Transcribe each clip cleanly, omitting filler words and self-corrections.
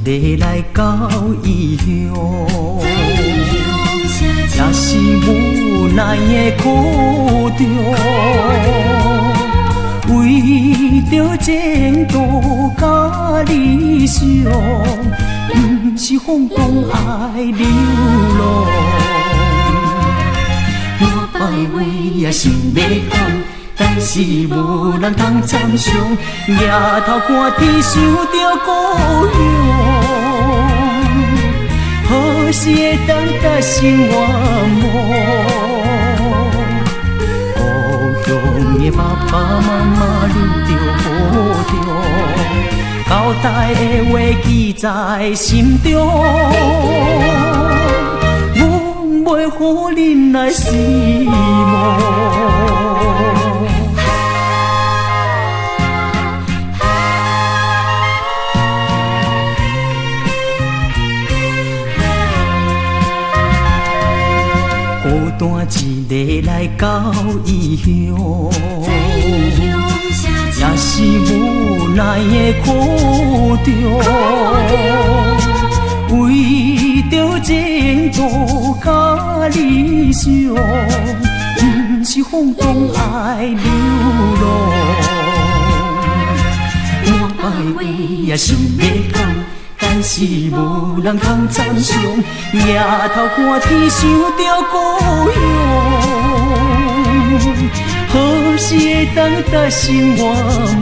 日来到异乡，也是无奈的苦衷。为着前途甲理想，不是放纵爱流浪。我摆话也想要讲，但是无人通参详。抬头看天，想着故乡，何时会当达成愿望？故乡的爸爸妈妈lưu着保重，交代的话记在心中。袂予恁来失望。孤单一日来到异乡，也是无奈的苦衷。为着前途甲理想，不是放纵爱流浪。我摆话也想要讲，但是无人通参详。抬头看天，想着故乡，何时会当达成愿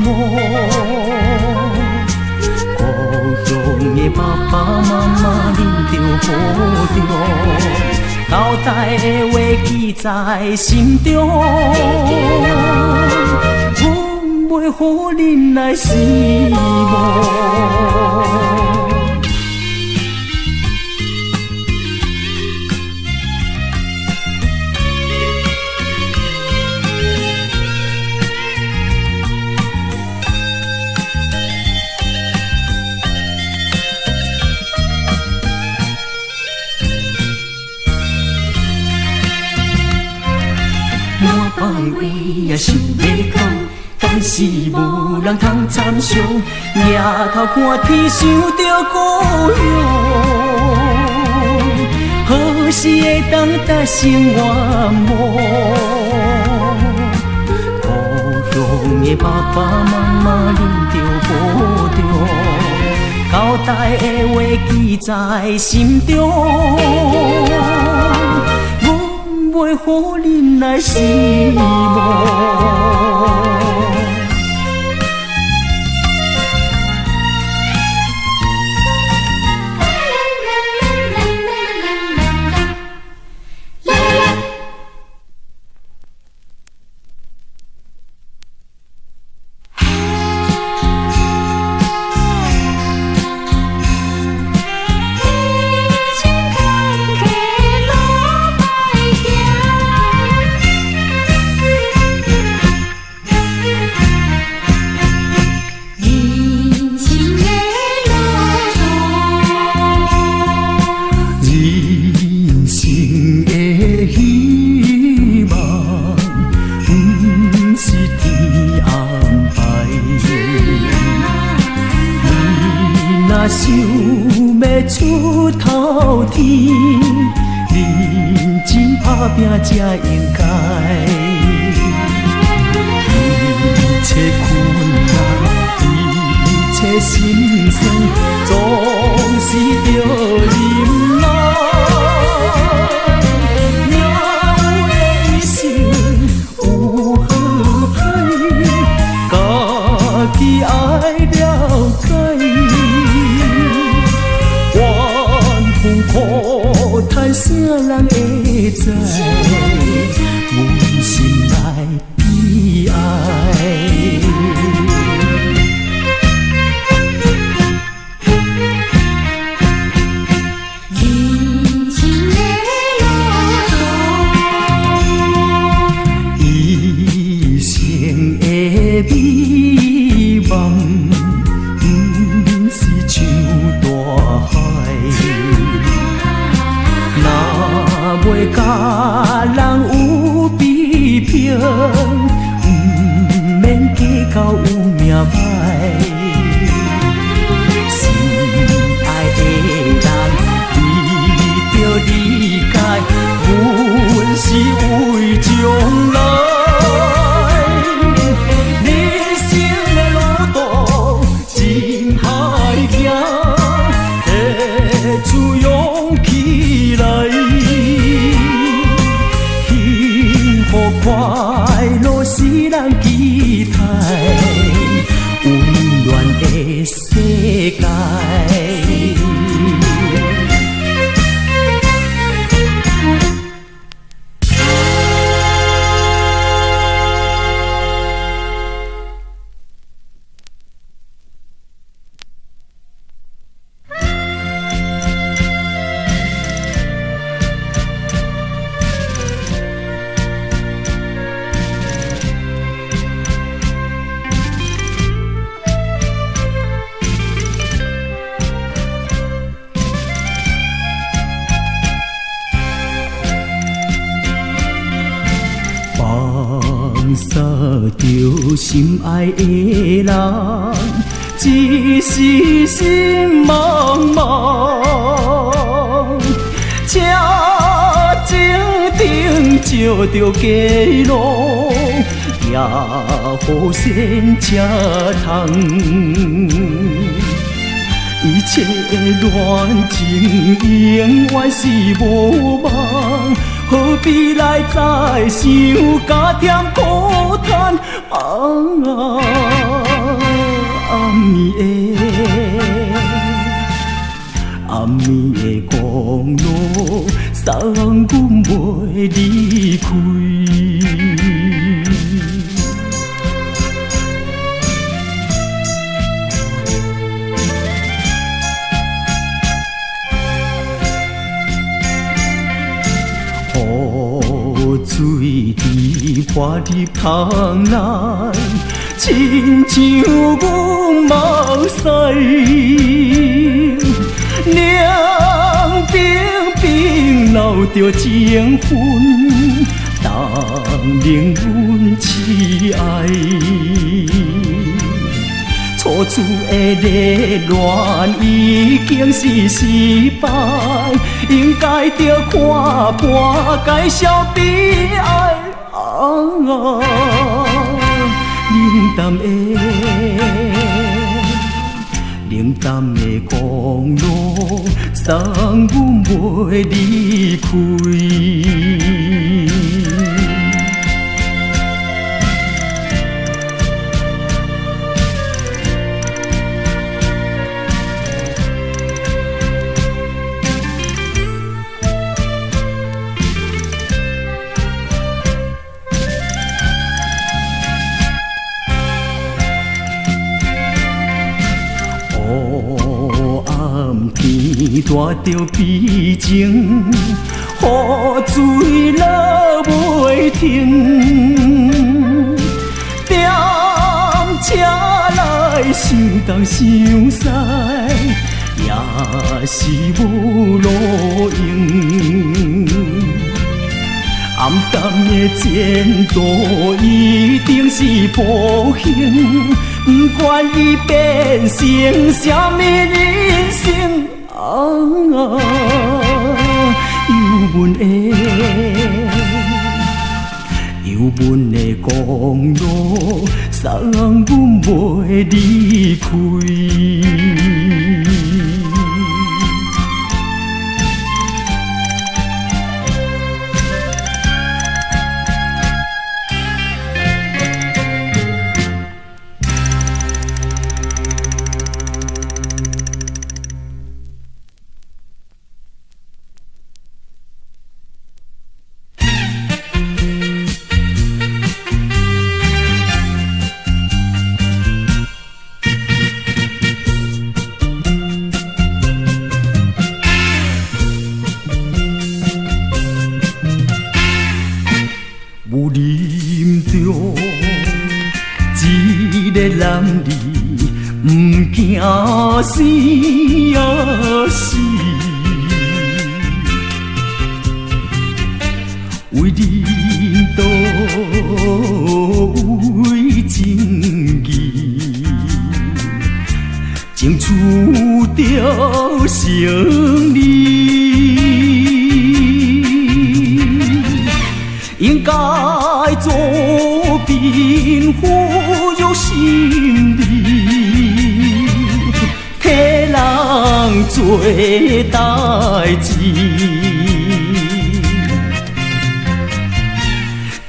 望？的爸爸妈妈lưu着保重，交代的话记在心中。阮袂予恁来失望。我摆话也想要讲，但是无人通参详。抬头看天，想着故乡，何时会当达成愿望？故乡的爸爸妈妈lưu着保重，交代的话记在心中。袂予恁来失望。想要出头天，认真打拼才应该。一切困难，一切心酸，总是着忍耐。命的一生有好歹，家己爱了解。苦叹啥人会知？阮心内悲哀。人生的路途，一生的美梦，不是像大海。若袂甲人有比拼，不免计较有命歹。心爱心爱的人，一时心茫茫。车前顶照着街路，也好先车窗。一切恋情永远是无望，何必来再想加添孤单？暗暝的公路，送阮袂离开。雨水滴破入窗内，亲像阮目屎。凉冰冰留着情分，当令阮痴爱。初次的热恋已经是失败，应该着看破介绍悲哀。冷淡的公路，送阮袂离开。大着悲情，雨水落袂停。踮车来想东想西，也是无路用。暗淡的前途一定是不幸，不管伊变成什么人生。幽闷的公路，送阮袂离开。有啉着一个男儿，不惊死也死，为恁倒为情义，争取着胜利。应该做兵抚育心理，替人做代志。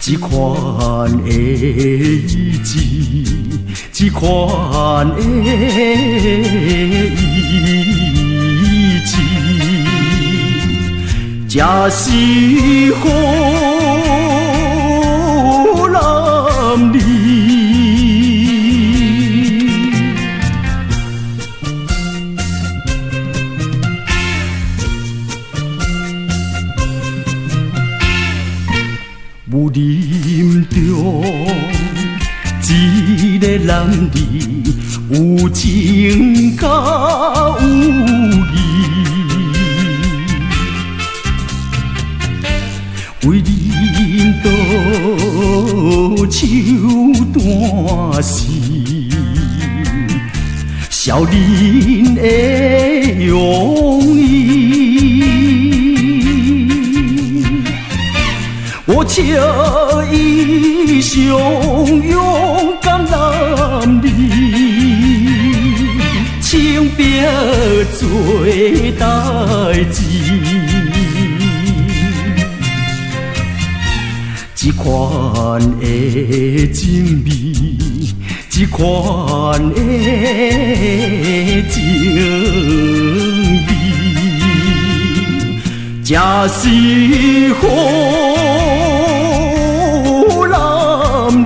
这款的意志，这款的意志，才是好男儿。有啉着一个男儿，有情甲有义，为恁倒手段是少年的容易。我笑伊上勇敢男儿，清白做代志。这款的情味，这款的情味，才是好男儿。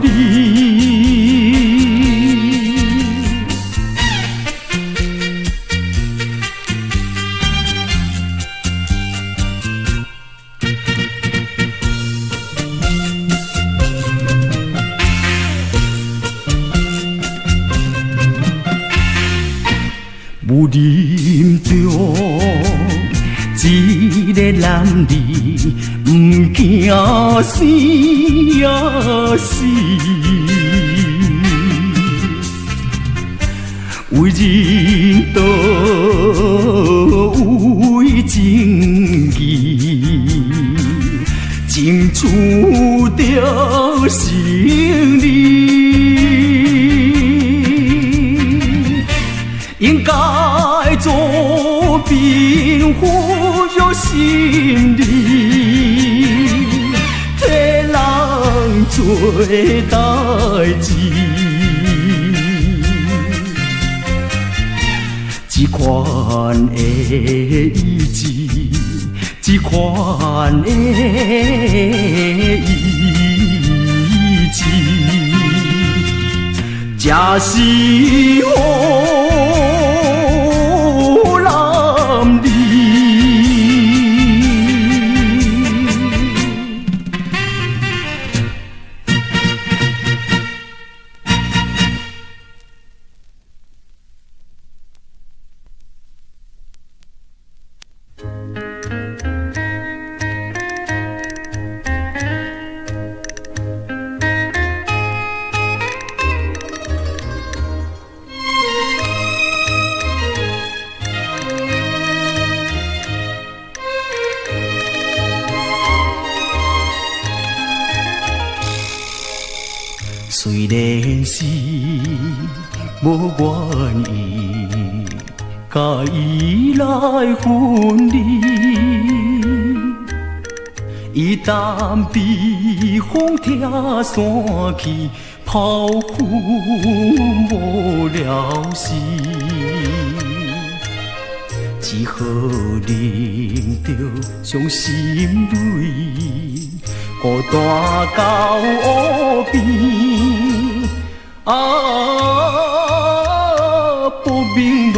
有林中一个男儿，不惊生也死，为人道，为正义，争取着胜利。应该做兵抚育心理，替人做代志。这款的意志，这款的意志，才是好男儿。虽然是无愿意，甲伊来分离，伊担避风拆山去，炮轰无了时，只好忍着伤心泪。孤单到湖边，不明乱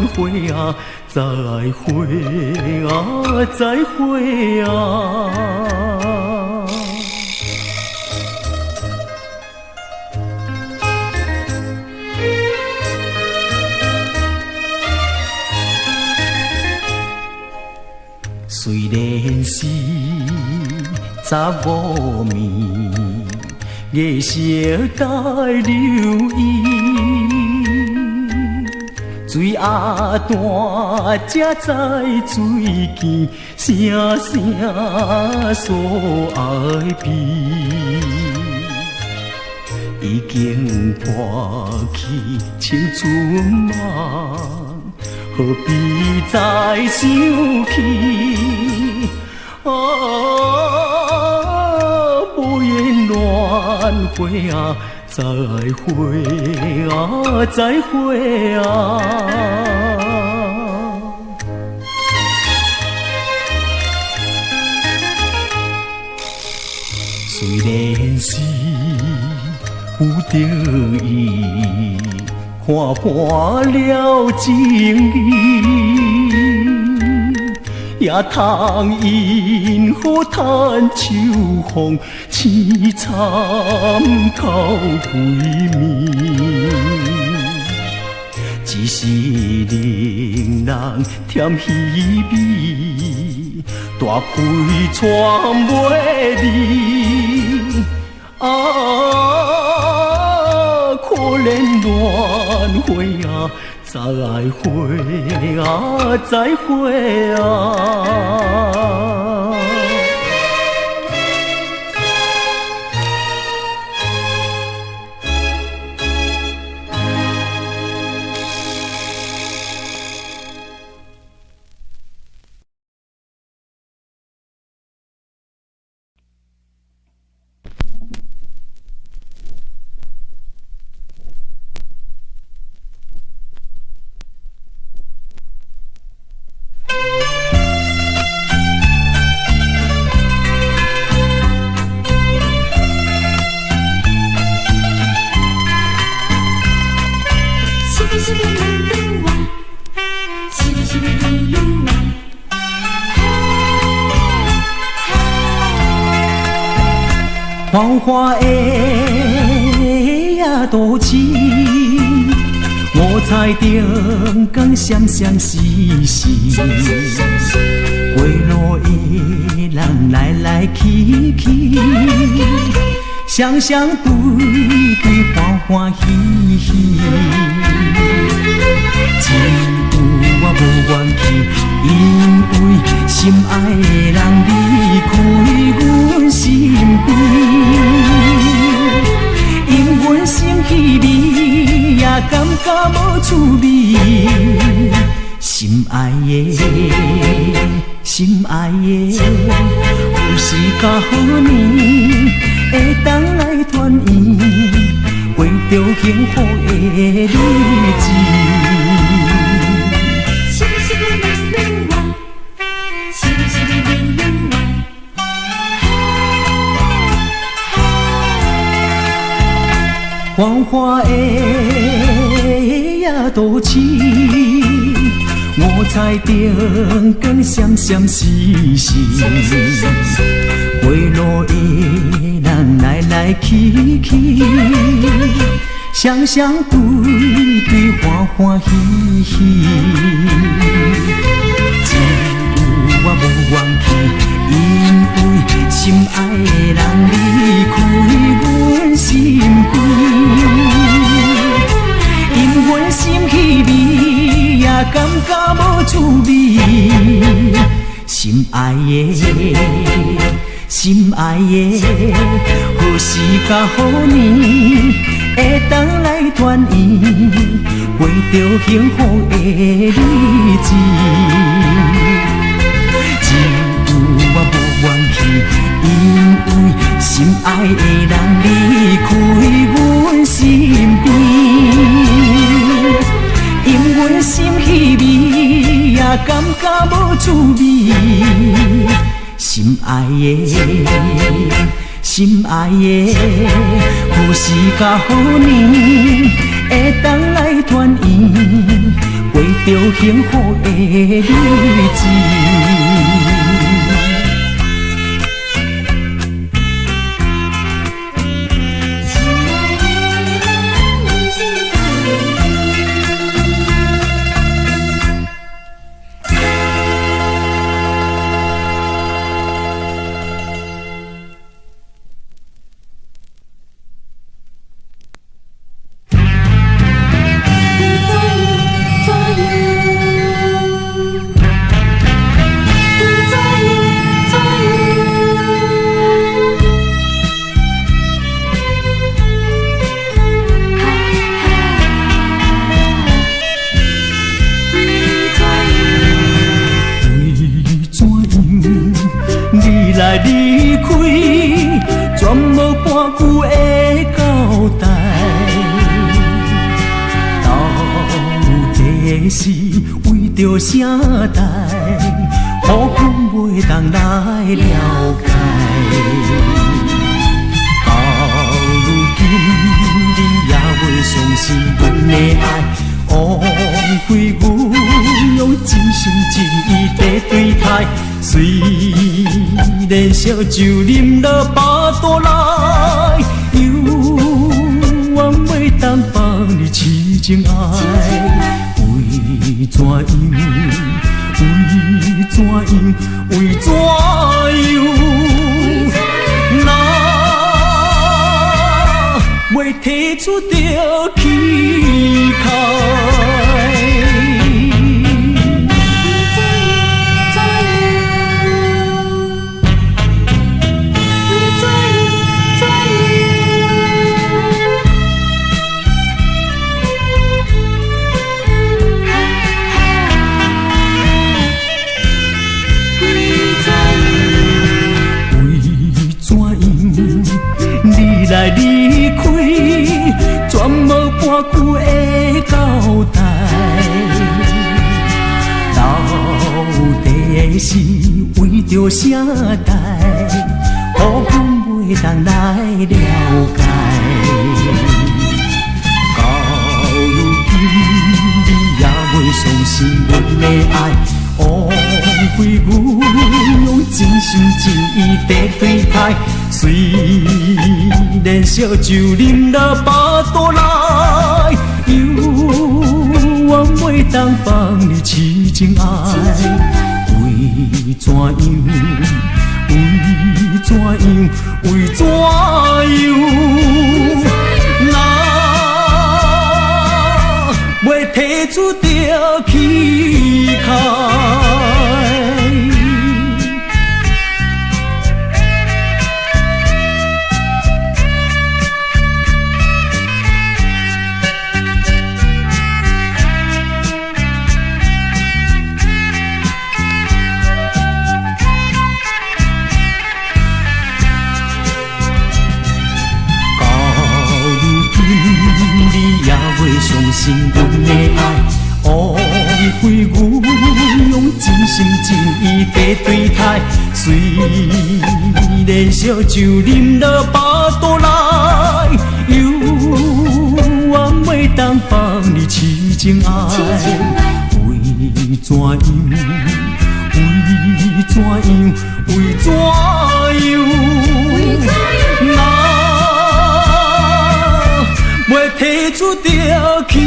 会啊，再会啊，再会啊。虽然是查某面，月色带流意，水鸭蛋才知水见，声声所爱悲。已经破去青春梦，何必再想起？不言乱会啊，再会啊，再会啊。虽然是有着伊，看破了情义。也通因好叹秋风，凄惨到归暝。只是令人添稀微，大开窗袂离。啊，可怜恋花啊，再会啊，再会啊。黄花的呀都市，五彩灯光闪闪烁烁，过路的人来来去去，双双对对欢欢喜喜，情有我无愿去，因为心爱的人离开阮身边。因阮心稀微，也感觉无趣味。心爱的，心爱的，有时甲好年，会当来团圆，过着幸福的日子。黄花的呀都市，五彩灯光闪闪烁烁，过路的人来来去去，双双对对欢欢喜喜，只有我无愿去，因为心爱的人离开阮身边。因阮心稀微，也感觉无趣味。心爱的，心爱的，何时甲好年，会当来团圆，过着幸福的日子。只有我无愿去，因为心爱的人离开阮身边。因阮心稀微，也感觉无趣味。心爱的，心爱的，何时甲好年，会当来团圆，过着幸福的日子。离开，全无半句的交代。到底是为着啥代，予阮袂当来了解。到如今，你也袂相信阮的爱，枉费阮用真心真意在对待。虽然烧酒啉落巴肚内，犹原袂当放你痴情爱。为怎样？为怎怎样？为怎样？若袂提出着气概。来离开，全无半句的交代。到底是为着啥代？予阮袂当来了解。到如今，你也袂相信阮的爱，枉费阮用真心真意在对待。虽然烧酒啉了巴肚来，犹原袂当放你痴情爱。为怎样？为怎样？为怎样？若袂提出着气概。相信阮的爱，枉费阮用真心真意在对待。虽然烧酒啉了巴肚来，犹原袂当放你痴情爱。为怎样？为怎样？为怎样？袂提出着气